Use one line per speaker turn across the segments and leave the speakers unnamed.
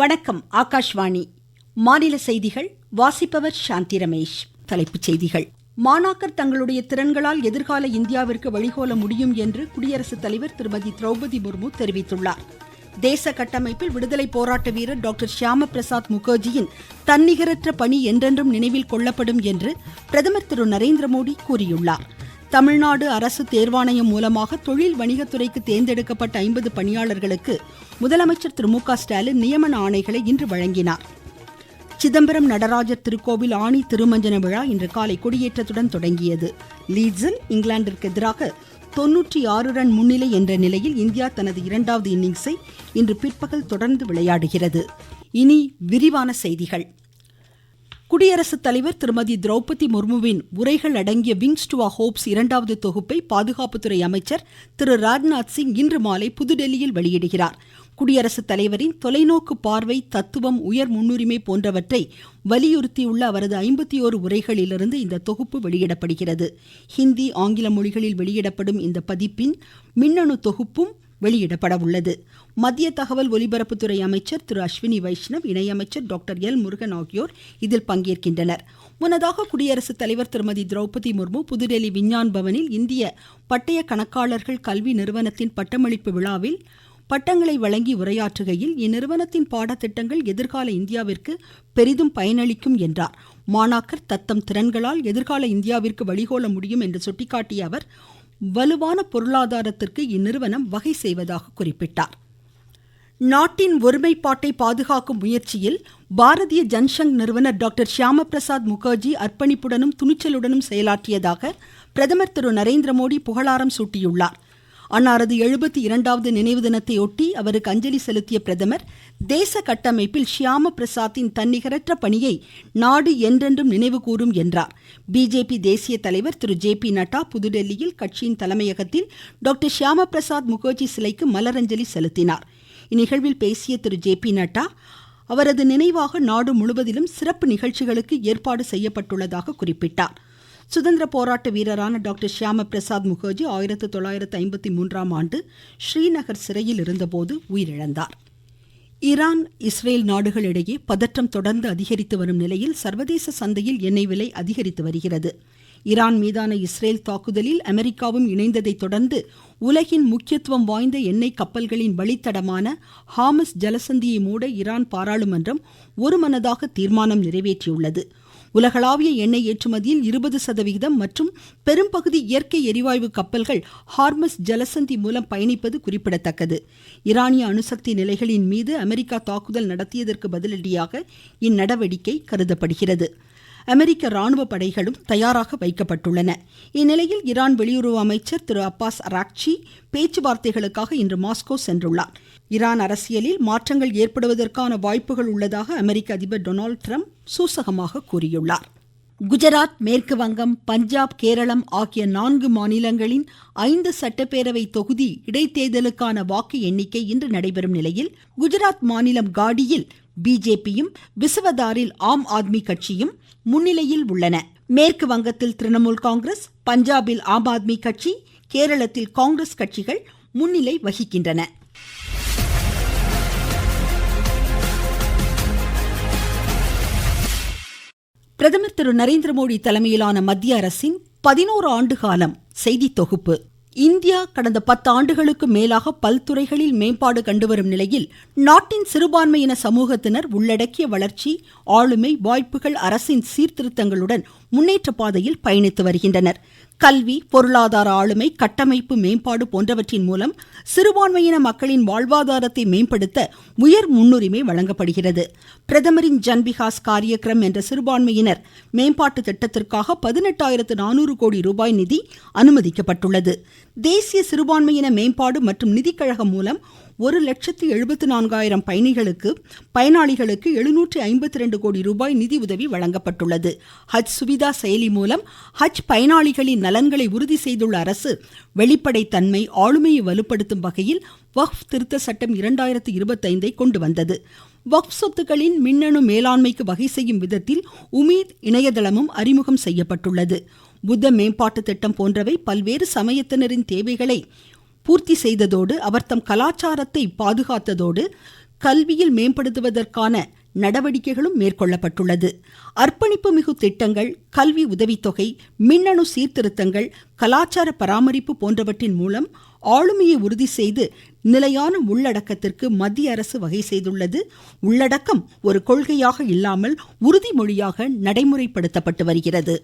வணக்கம். ஆகாஷ்வாணி மாநில செய்திகள் வாசிப்பவர் சாந்தி ரமேஷ். தலைப்புச் செய்திகள். மாணாக்கர் தங்களுடைய திறன்களால் எதிர்கால இந்தியாவிற்கு வழிகோல முடியும் என்று குடியரசுத் தலைவர் திருமதி திரௌபதி முர்மு தெரிவித்துள்ளார். தேச கட்டமைப்பில் விடுதலை போராட்ட வீரர் டாக்டர் ஷியாம பிரசாத் முகர்ஜியின் தன்னிகரற்ற பணி என்றென்றும் நினைவில் கொள்ளப்படும் என்று பிரதமர் திரு நரேந்திர மோடி கூறியுள்ளார். தமிழ்நாடு அரசு தேர்வாணையம் மூலமாக தொழில் வணிகத்துறைக்கு தேர்ந்தெடுக்கப்பட்ட 50 பணியாளர்களுக்கு முதலமைச்சர் திரு மு க ஸ்டாலின் நியமன ஆணைகளை இன்று வழங்கினார். சிதம்பரம் நடராஜர் திருக்கோவில் ஆணி திருமஞ்சன விழா இன்று காலை கொடியேற்றத்துடன் தொடங்கியது. லீட்ஸில் இங்கிலாந்திற்கு எதிராக 96 ரன் முன்னிலை என்ற நிலையில் இந்தியா தனது இரண்டாவது இன்னிங்ஸை இன்று பிற்பகல் தொடர்ந்து விளையாடுகிறது. இனி விரிவான செய்திகள். குடியரசுத் தலைவர் திருமதி திரௌபதி முர்முவின் உரைகள் அடங்கிய விங்ஸ் டு ஆர் ஹோப்ஸ் இரண்டாவது தொகுப்பை பாதுகாப்புத்துறை அமைச்சர் திரு ராஜ்நாத் சிங் இன்று மாலை புதுடெல்லியில் வெளியிடுகிறார். குடியரசுத் தலைவரின் தொலைநோக்கு பார்வை, தத்துவம், உயர் முன்னுரிமை போன்றவற்றை வலியுறுத்தியுள்ள அவரது 51 உரைகளிலிருந்து இந்த தொகுப்பு வெளியிடப்படுகிறது. ஹிந்தி, ஆங்கில மொழிகளில் வெளியிடப்படும் இந்த பதிப்பின் மின்னணு தொகுப்பும் வெளியிடப்பட உள்ளது. மத்திய தகவல் ஒலிபரப்புத்துறை அமைச்சர் திரு அஸ்வினி வைஷ்ணவ், இணையமைச்சர் டாக்டர் எல் முருகன் ஆகியோர் இதில் பங்கேற்கின்றனர். முன்னதாக குடியரசுத் தலைவர் திருமதி திரௌபதி முர்மு புதுடெல்லி விஞ்ஞான் பவனில் இந்திய பட்டய கணக்காளர்கள் கல்வி நிறுவனத்தின் பட்டமளிப்பு விழாவில் பட்டங்களை வழங்கி உரையாற்றுகையில், இந்நிறுவனத்தின் பாடத்திட்டங்கள் எதிர்கால இந்தியாவிற்கு பெரிதும் பயனளிக்கும் என்றார். மாணாக்கர் தத்தம் திறன்களால் எதிர்கால இந்தியாவிற்கு வழிகோல முடியும் என்று சுட்டிக்காட்டிய அவர், வலுவான பொருளாதாரத்திற்கு இந்நிறுவனம் வகை செய்வதாக குறிப்பிட்டார். நாட்டின் ஒருமைப்பாட்டை பாதுகாக்கும் முயற்சியில் பாரதிய ஜன்சங் நிறுவனர் டாக்டர் ஷியாம பிரசாத் முகர்ஜி அர்ப்பணிப்புடனும் துணிச்சலுடனும் செயலாற்றியதாக பிரதமர் திரு நரேந்திர மோடி புகழாரம் சூட்டியுள்ளார். அன்னாரது 72வது நினைவு தினத்தையொட்டி அவருக்கு அஞ்சலி செலுத்திய பிரதமர், தேச கட்டமைப்பில் ஷியாம பிரசாத்தின் தன்னிகரற்ற பணியை நாடு என்றென்றும் நினைவு கூறும் என்றார். பிஜேபி தேசிய தலைவர் திரு ஜே.பி. நட்டா புதுடெல்லியில் கட்சியின் தலைமையகத்தில் டாக்டர் ஷியாம பிரசாத் முகர்ஜி சிலைக்கு மலரஞ்சலி செலுத்தினார். இந்நிகழ்வில் பேசிய திரு ஜே.பி. நட்டா, அவரது நினைவாக நாடு முழுவதிலும் சிறப்பு நிகழ்ச்சிகளுக்கு ஏற்பாடு செய்யப்பட்டுள்ளதாக குறிப்பிட்டார். சுதந்திர போராட்ட வீரரான டாக்டர் ஷியாம பிரசாத் முகர்ஜி 1953ஆம் ஆண்டு ஸ்ரீநகர் சிறையில் இருந்தபோது உயிரிழந்தார். ஈரான், இஸ்ரேல் நாடுகளிடையே பதற்றம் தொடர்ந்து அதிகரித்து வரும் நிலையில் சர்வதேச சந்தையில் எண்ணெய் விலை அதிகரித்து வருகிறது. ஈரான் மீதான இஸ்ரேல் தாக்குதலில் அமெரிக்காவும் இணைந்ததை தொடர்ந்து உலகின் முக்கியத்துவம் வாய்ந்த எண்ணெய் கப்பல்களின் வழித்தடமான ஹார்மஸ் ஜலசந்தியை மூட ஈரான் பாராளுமன்றம் ஒருமனதாக தீர்மானம் நிறைவேற்றியுள்ளது. உலகளாவிய எண்ணெய் ஏற்றுமதியில் 20% மற்றும் பெரும்பகுதி இயற்கை எரிவாயு கப்பல்கள் ஹார்மஸ் ஜலசந்தி மூலம் பயணிப்பது குறிப்பிடத்தக்கது. ஈரானிய அணுசக்தி நிலைகளின் மீது அமெரிக்கா தாக்குதல் நடத்தியதற்கு பதிலடியாக இந்நடவடிக்கை கருதப்படுகிறது. அமெரிக்க ராணுவ படைகளும் தயாராக வைக்கப்பட்டுள்ளன. இந்நிலையில் ஈரான் வெளியுறவு அமைச்சர் திரு அப்பாஸ் அராக்சி பேச்சுவார்த்தைகளுக்காக இன்று மாஸ்கோ சென்றுள்ளார். ஈரான் அரசியலில் மாற்றங்கள் ஏற்படுவதற்கான வாய்ப்புகள் உள்ளதாக அமெரிக்க அதிபர் டொனால்டு டிரம்ப் சூசகமாக கூறியுள்ளார். குஜராத், மேற்கு வங்கம், பஞ்சாப், கேரளம் ஆகிய 4 மாநிலங்களின் 5 சட்டப்பேரவை தொகுதி இடைத்தேர்தலுக்கான வாக்கு எண்ணிக்கை இன்று நடைபெறும் நிலையில், குஜராத் மாநிலம் காடியில் பிஜேபியும், விசவதாரில் ஆம் ஆத்மி கட்சியும் முன்னிலையில் உள்ளன. மேற்கு வங்கத்தில் திரிணாமுல் காங்கிரஸ், பஞ்சாபில் ஆம் ஆத்மி கட்சி, கேரளத்தில் காங்கிரஸ் கட்சிகள் முன்னிலை வகிக்கின்றன. பிரதமர் திரு நரேந்திர மோடி தலைமையிலான மத்திய அரசின் 11 ஆண்டு காலம் செய்தி தொகுப்பு. இந்தியா கடந்த 10 ஆண்டுகளுக்கு மேலாக பல்துறைகளில் மேம்பாடு கண்டுவரும் நிலையில், நாட்டின் சிறுபான்மையின சமூகத்தினர் உள்ளடக்கிய வளர்ச்சி, ஆளுமை, வாய்ப்புகள் அரசின் சீர்திருத்தங்களுடன் முன்னேற்ற பாதையில் பயணித்து வருகின்றனர். கல்வி, பொருளாதார ஆளுமை, கட்டமைப்பு மேம்பாடு போன்றவற்றின் மூலம் சிறுபான்மையின மக்களின் வாழ்வாதாரத்தை மேம்படுத்த உயர் முன்னுரிமை வழங்கப்படுகிறது. பிரதமரின் ஜன்விகாஸ் காரியக்ரம் என்ற சிறுபான்மையினர் மேம்பாட்டு திட்டத்திற்காக 18,400 கோடி ரூபாய் நிதி அனுமதிக்கப்பட்டுள்ளது. தேசிய சிறுபான்மையின மேம்பாடு மற்றும் நிதிக்கழகம் மூலம் 1,74,000 பயனாளிகளுக்கு 752 கோடி ரூபாய் நிதி உதவி வழங்கப்பட்டுள்ளது. ஹஜ் சுவிதா செயலி மூலம் ஹஜ் பயனாளிகளின் நலன்களை உறுதி செய்துள்ள அரசு, வெளிப்படைத்தன்மை, ஆளுமையை வலுப்படுத்தும் வகையில் வக்ஃப் திருத்த சட்டம் 2025 கொண்டு வந்தது. வக்ஃப் சொத்துக்களின் மின்னணு மேலாண்மைக்கு வகை செய்யும் விதத்தில் உமீத் இணையதளமும் அறிமுகம் செய்யப்பட்டுள்ளது. புத்த மேம்பாட்டு திட்டம் போன்றவை பல்வேறு சமயத்தினரின் தேவைகளை பூர்த்தி செய்ததோடு அவர் தம் கலாச்சாரத்தை பாதுகாத்ததோடு கல்வியில் மேம்படுத்துவதற்கான நடவடிக்கைகளும் மேற்கொள்ளப்பட்டுள்ளது. அர்ப்பணிப்பு மிகு திட்டங்கள், கல்வி உதவித்தொகை, மின்னணு சீர்திருத்தங்கள், கலாச்சார பராமரிப்பு போன்றவற்றின் மூலம் ஆளுமையை உறுதி செய்து நிலையான உள்ளடக்கத்திற்கு மத்திய அரசு வகை செய்துள்ளது. உள்ளடக்கம் ஒரு கொள்கையாக இல்லாமல் உறுதிமொழியாக நடைமுறைப்படுத்தப்பட்டு வருகிறது.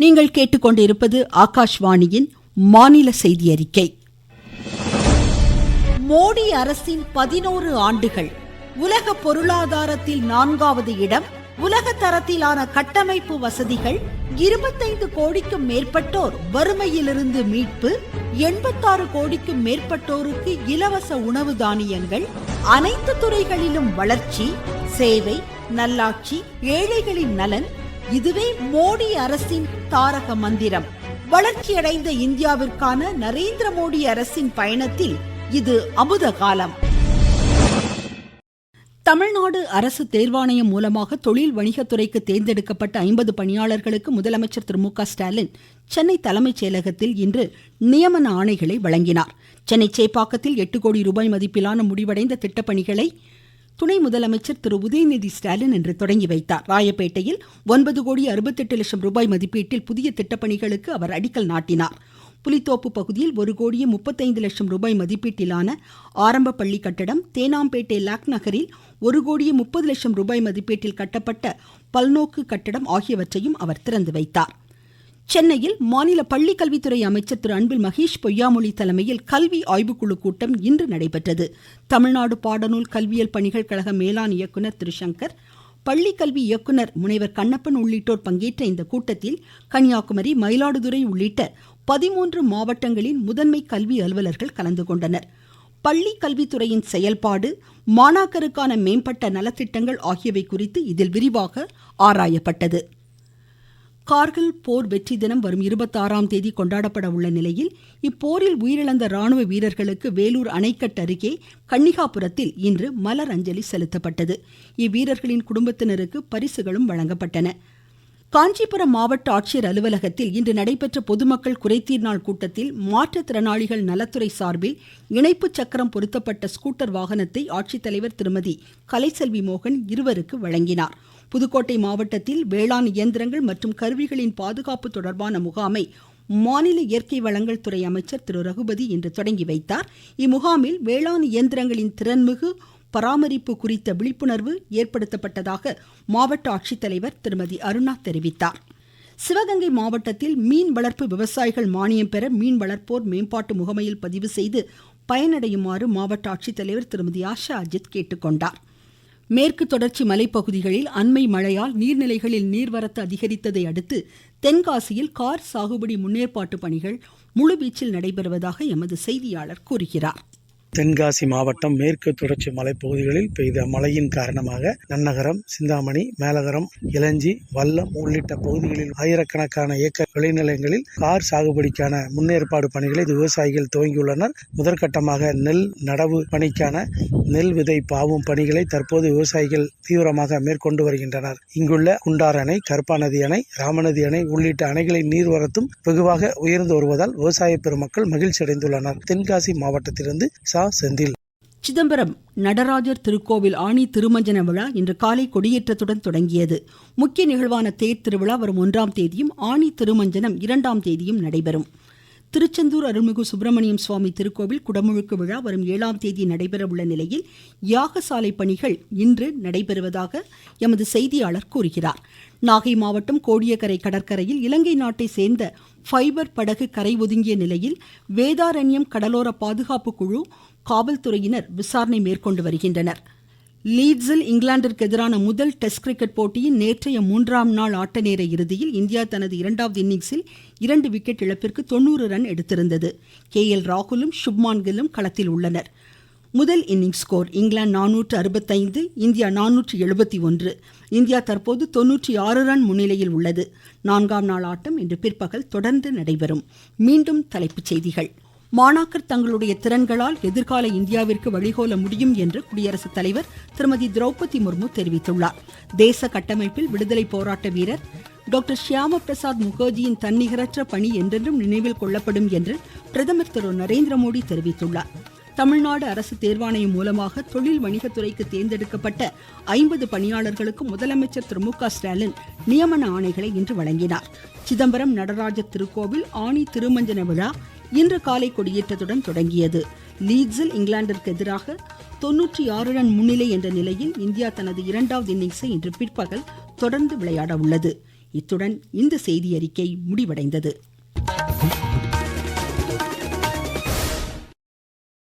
நீங்கள் கேட்டுக்கொண்டிருப்பது ஆகாஷ்வாணியின் மாநில செய்தி அறிக்கை. மோடி அரசின் 11 ஆண்டுகள். உலக பொருளாதாரத்தில் 4வது இடம், உலக தரத்திலான கட்டமைப்பு வசதிகள், 25 கோடிக்கும் மேற்பட்டோர் வறுமையிலிருந்து மீட்பு, 86 கோடிக்கும் மேற்பட்டோருக்கு இலவச உணவு தானியங்கள், அனைத்து துறைகளிலும் வளர்ச்சி, சேவை, நல்லாட்சி, ஏழைகளின் நலன். இதுவே மோடி அரசின் தாரக மந்திரம். வளர்ச்சியடைந்த இந்தியாவிற்கான நரேந்திர மோடி அரசின் பயணத்தில் இது அமுத காலம். தமிழ்நாடு அரசு தேர்வாணையம் மூலமாக தொழில் வணிகத்துறைக்கு தேர்ந்தெடுக்கப்பட்ட 50 பணியாளர்களுக்கு முதலமைச்சர் திரு மு.க. ஸ்டாலின் சென்னை தலைமைச் செயலகத்தில் இன்று நியமன ஆணைகளை வழங்கினார். சென்னை சேப்பாக்கத்தில் 8 கோடி ரூபாய் மதிப்பிலான முடிவடைந்த திட்டப்பணிகளை துணை முதலமைச்சர் திரு உதயநிதி ஸ்டாலின் இன்று தொடங்கி வைத்தார். ராயப்பேட்டையில் 9 கோடி 68 லட்சம் ரூபாய் மதிப்பீட்டில் புதிய திட்டப்பணிகளுக்கு அவர் அடிக்கல் நாட்டினார். புலித்தோப்பு பகுதியில் 1 கோடியே 35 லட்சம் ரூபாய் மதிப்பீட்டிலான ஆரம்ப பள்ளி கட்டடம், தேனாம்பேட்டை லாக் நகரில் 1 கோடியே 30 லட்சம் ரூபாய் மதிப்பீட்டில் கட்டப்பட்ட பல்நோக்கு கட்டடம் ஆகியவற்றையும் அவர் திறந்து வைத்தார். சென்னையில் மாநில பள்ளிக்கல்வித்துறை அமைச்சர் திரு அன்பில் மகேஷ் பொய்யாமொழி தலைமையில் கல்வி ஆய்வுக்குழு கூட்டம் இன்று நடைபெற்றது. தமிழ்நாடு பாடநூல் கல்வியியல் பணிகள் கழக மேலாண் இயக்குனர் திரு சங்கர், பள்ளிக்கல்வி இயக்குனர் முனைவர் கண்ணப்பன் உள்ளிட்டோர் பங்கேற்ற இந்த கூட்டத்தில் கன்னியாகுமரி, மயிலாடுதுறை உள்ளிட்ட 13 மாவட்டங்களின் முதன்மை கல்வி அலுவலர்கள் கலந்து கொண்டனர். பள்ளி கல்வித்துறையின் செயல்பாடு, மாணாக்கருக்கான மேம்பட்ட நலத்திட்டங்கள் ஆகியவை குறித்து இதில் விரிவாக ஆராயப்பட்டது. கார்கில் போர் வெற்றி தினம் வரும் 26ஆம் தேதி கொண்டாடப்பட உள்ள நிலையில் இப்போரில் உயிரிழந்த ராணுவ வீரர்களுக்கு வேலூர் அணைக்கட்டு அருகே கன்னிகாபுரத்தில் இன்று மலர் அஞ்சலி செலுத்தப்பட்டது. இவ்வீரர்களின் குடும்பத்தினருக்கு பரிசுகளும் வழங்கப்பட்டன. காஞ்சிபுரம் மாவட்ட ஆட்சியர் அலுவலகத்தில் இன்று நடைபெற்ற பொதுமக்கள் குறைதீர் நாள் கூட்டத்தில் மாற்றுத்திறனாளிகள் நலத்துறை சார்பில் இணைப்பு சக்கரம் பொருத்தப்பட்ட ஸ்கூட்டர் வாகனத்தை ஆட்சித்தலைவர் திருமதி கலைசெல்வி மோகன் இருவருக்கு வழங்கினார். புதுக்கோட்டை மாவட்டத்தில் வேளாண் இயந்திரங்கள் மற்றும் கருவிகளின் பாதுகாப்பு தொடர்பான முகாமை மாநில இயற்கை வளங்கள் துறை அமைச்சர் திரு ரகுபதி இன்று தொடங்கி வைத்தார். இம்முகாமில் வேளாண் இயந்திரங்களின் திறன்மிகு பராமரிப்பு குறித்த விழிப்புணர்வு ஏற்படுத்தப்பட்டதாக மாவட்ட ஆட்சித்தலைவர் திருமதி அருணா தெரிவித்தார். சிவகங்கை மாவட்டத்தில் மீன் வளர்ப்பு விவசாயிகள் மானியம் பெற மீன் வளர்ப்போர் மேம்பாட்டு முகமையில் பதிவு செய்து பயனடையுமாறு மாவட்ட ஆட்சித்தலைவர் திருமதி ஆஷா அஜித் கேட்டுக்கொண்டார். மேற்கு தொடர்ச்சி மலைப்பகுதிகளில் அண்மை மழையால் நீர்நிலைகளில் நீர்வரத்து அதிகரித்ததை அடுத்து தென்காசியில் கார் சாகுபடி முன்னேற்பாட்டு பணிகள் முழுவீச்சில் நடைபெறுவதாக எமது செய்தியாளர் கூறுகிறார்.
தென்காசி மாவட்டம் மேற்கு தொடர்ச்சி மலைப்பகுதிகளில் பெய்த மழையின் காரணமாக நன்னகரம், சிந்தாமணி, மேலகரம், இளஞ்சி, வல்லம் உள்ளிட்ட பகுதிகளில் ஆயிரக்கணக்கான ஏக்கர் விளைநிலங்களில் கார் சாகுபடிக்கான முன்னேற்பாடு பணிகளை விவசாயிகள் துவங்கியுள்ளனர். முதற்கட்டமாக நெல் நடவு பணிக்கான நெல் விதை பாவும் பணிகளை தற்போது விவசாயிகள் தீவிரமாக மேற்கொண்டு வருகின்றனர். இங்குள்ள குண்டார் அணை, கருப்பாநதி அணை, ராமநதி அணை உள்ளிட்ட அணைகளின் நீர்வரத்தும் வெகுவாக உயர்ந்து வருவதால் விவசாய பெருமக்கள் மகிழ்ச்சி அடைந்துள்ளனர். தென்காசி மாவட்டத்திலிருந்து செந்தில்.
சிதம்பரம் நடராஜர் திருக்கோவில் ஆணி திருமஞ்சன விழா இன்று காலை கொடியேற்றத்துடன் தொடங்கியது. முக்கிய நிகழ்வான தேர் திருவிழா வரும் 1ஆம் தேதியும் ஆணி திருமஞ்சனம் 2ஆம் தேதியும் நடைபெறும். திருச்செந்தூர் அருள்மிகு சுப்பிரமணியம் சுவாமி திருக்கோவில் குடமுழுக்கு விழா வரும் 7ஆம் தேதி நடைபெற உள்ள நிலையில் யாகசாலை பணிகள் இன்று நடைபெறுவதாக எமது செய்தியாளர் கூறுகிறார். நாகை மாவட்டம் கோடியக்கரை கடற்கரையில் இலங்கை நாட்டை சேர்ந்த ஃபைபர் படகு கரை ஒதுங்கிய நிலையில் வேதாரண்யம் கடலோர பாதுகாப்பு குழு காவல்துறையினர் விசாரணை மேற்கொண்டு வருகின்றனர். லீட்ஸில் இங்கிலாந்திற்கு எதிரான முதல் டெஸ்ட் கிரிக்கெட் போட்டியின் நேற்றைய 3ஆம் நாள் ஆட்ட நேர இறுதியில் இந்தியா தனது 2வது இன்னிங்ஸில் 2 விக்கெட் இழப்பிற்கு 90 ரன் எடுத்திருந்தது. KL ராகுலும் சுப்மான் கில்லும் களத்தில் உள்ளனர். முதல் innings score England 465, India 471. India தற்போது 96 ரன் முன்னிலையில் உள்ளது. 4ஆம் நாள் ஆட்டம் இன்று பிற்பகல் தொடர்ந்து நடைபெறும். மீண்டும் தலைப்புச் செய்திகள். மாணாக்கர் தங்களுடைய திறன்களால் எதிர்கால இந்தியாவிற்கு வழிகோல முடியும் என்று குடியரசுத் தலைவர் திருமதி திரௌபதி முர்மு தெரிவித்துள்ளார். தேச கட்டமைப்பில் விடுதலை போராட்ட வீரர் டாக்டர் ஷியாமா பிரசாத் முகர்ஜியின் தன்னிகரற்ற பணி என்றென்றும் நினைவில் கொள்ளப்படும் என்று பிரதமர் திரு நரேந்திர மோடி தெரிவித்துள்ளார். தமிழ்நாடு அரசு தேர்வாணையம் மூலமாக தொழில் வணிகத்துறைக்கு தேர்ந்தெடுக்கப்பட்ட 50 பணியாளர்களுக்கு முதலமைச்சர் திரு மு.க. ஸ்டாலின் நியமன ஆணைகளை இன்று வழங்கினார். சிதம்பரம் நடராஜர் திருக்கோவில் ஆணி திருமஞ்சன விழா இன்று காலை கொடியேற்றத்துடன் தொடங்கியது. லீட்ஸில் இங்கிலாந்திற்கு எதிராக 96 ரன் முன்னிலை என்ற நிலையில் இந்தியா தனது 2வது இன்னிங்ஸை இன்று பிற்பகல் தொடர்ந்து விளையாட உள்ளது. இத்துடன் இந்த செய்தியறிக்கை முடிவடைந்தது.